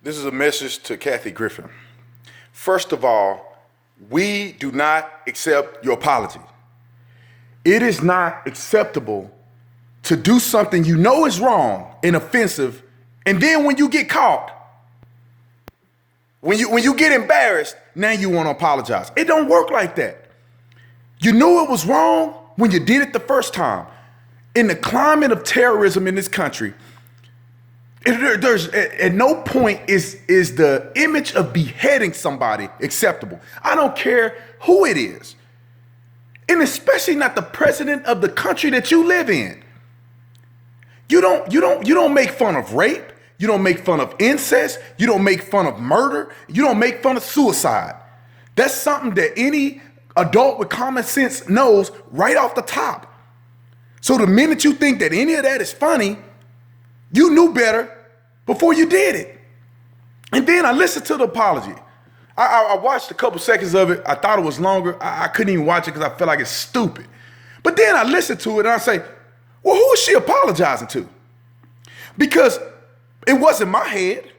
This is a message to Kathy Griffin. First of all, we do not accept your apology. It is not acceptable to do something you know is wrong and offensive, and then when you get caught, when you get embarrassed, now you want to apologize. It don't work like that. You knew it was wrong when you did it the first time. In the climate of terrorism in this country, there's at no point is the image of beheading somebody acceptable. I don't care who it is, and especially not the president of the country that you live in. You don't make fun of rape. You don't make fun of incest. You don't make fun of murder. You don't make fun of suicide. That's something that any adult with common sense knows right off the top. So the minute you think that any of that is funny, you knew better before you did it. And then I listened to the apology. I watched a couple seconds of it. I thought it was longer. I couldn't even watch it because I felt like it's stupid. But then I listened to it and I say, well, who is she apologizing to? Because it wasn't my head.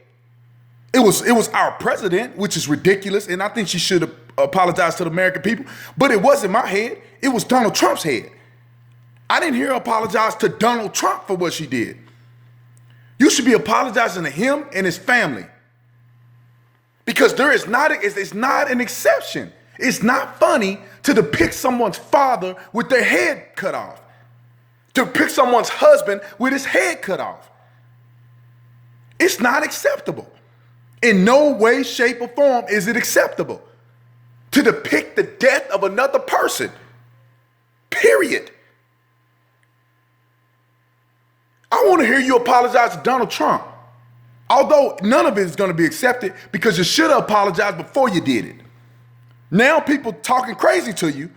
It was our president, which is ridiculous. And I think she should apologize to the American people. But it wasn't my head. It was Donald Trump's head. I didn't hear her apologize to Donald Trump for what she did. You should be apologizing to him and his family. Because it's not an exception. It's not funny to depict someone's father with their head cut off. To depict someone's husband with his head cut off. It's not acceptable. In no way, shape, or form is it acceptable to depict the death of another person. Period. I want to hear you apologize to Donald Trump. Although none of it is going to be accepted because you should have apologized before you did it. Now people talking crazy to you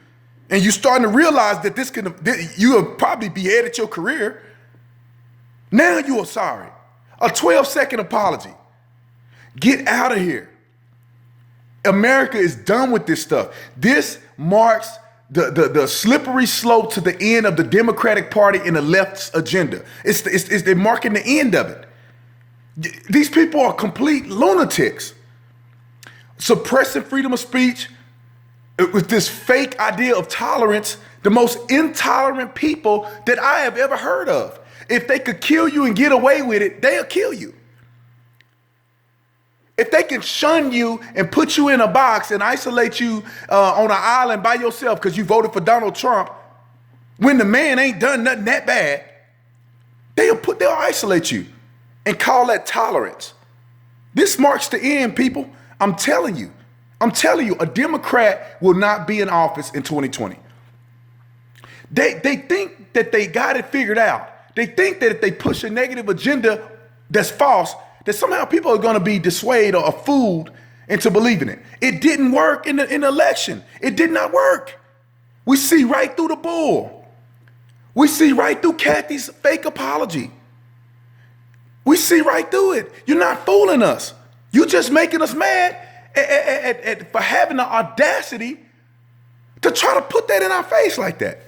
and you're starting to realize that you have probably beheaded your career. Now you are sorry. A 12-second apology. Get out of here. America is done with this stuff. This marks the slippery slope to the end of the Democratic Party and the left's agenda. They're marking the end of it. These people are complete lunatics. Suppressing freedom of speech with this fake idea of tolerance, the most intolerant people that I have ever heard of. If they could kill you and get away with it, they'll kill you. If they can shun you and put you in a box and isolate you on an island by yourself because you voted for Donald Trump, when the man ain't done nothing that bad, they'll isolate you and call that tolerance. This marks the end, people. I'm telling you, a Democrat will not be in office in 2020. They think that they got it figured out. They think that if they push a negative agenda that's false, that somehow people are going to be dissuaded or fooled into believing it. It didn't work in the election. It did not work. We see right through the bull. We see right through Kathy's fake apology. We see right through it. You're not fooling us. You're just making us mad for having the audacity to try to put that in our face like that.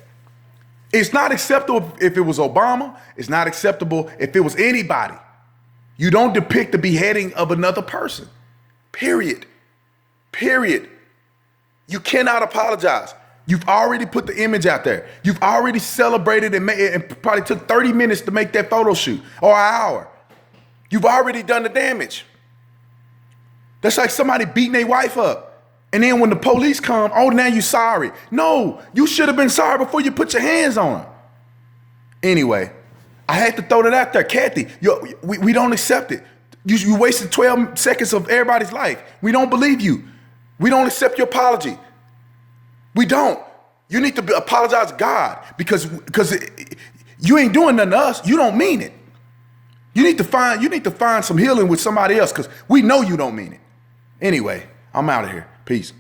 It's not acceptable if it was Obama. It's not acceptable if it was anybody. You don't depict the beheading of another person. Period. Period. You cannot apologize. You've already put the image out there. You've already celebrated and probably took 30 minutes to make that photo shoot or an hour. You've already done the damage. That's like somebody beating their wife up. And then when the police come, oh, now you're sorry. No, you should have been sorry before you put your hands on her. Anyway, I had to throw that out there. Kathy, we don't accept it. You wasted 12 seconds of everybody's life. We don't believe you. We don't accept your apology. We don't. You need to apologize to God because you ain't doing nothing to us. You don't mean it. You need to find some healing with somebody else because we know you don't mean it. Anyway, I'm out of here. Peace.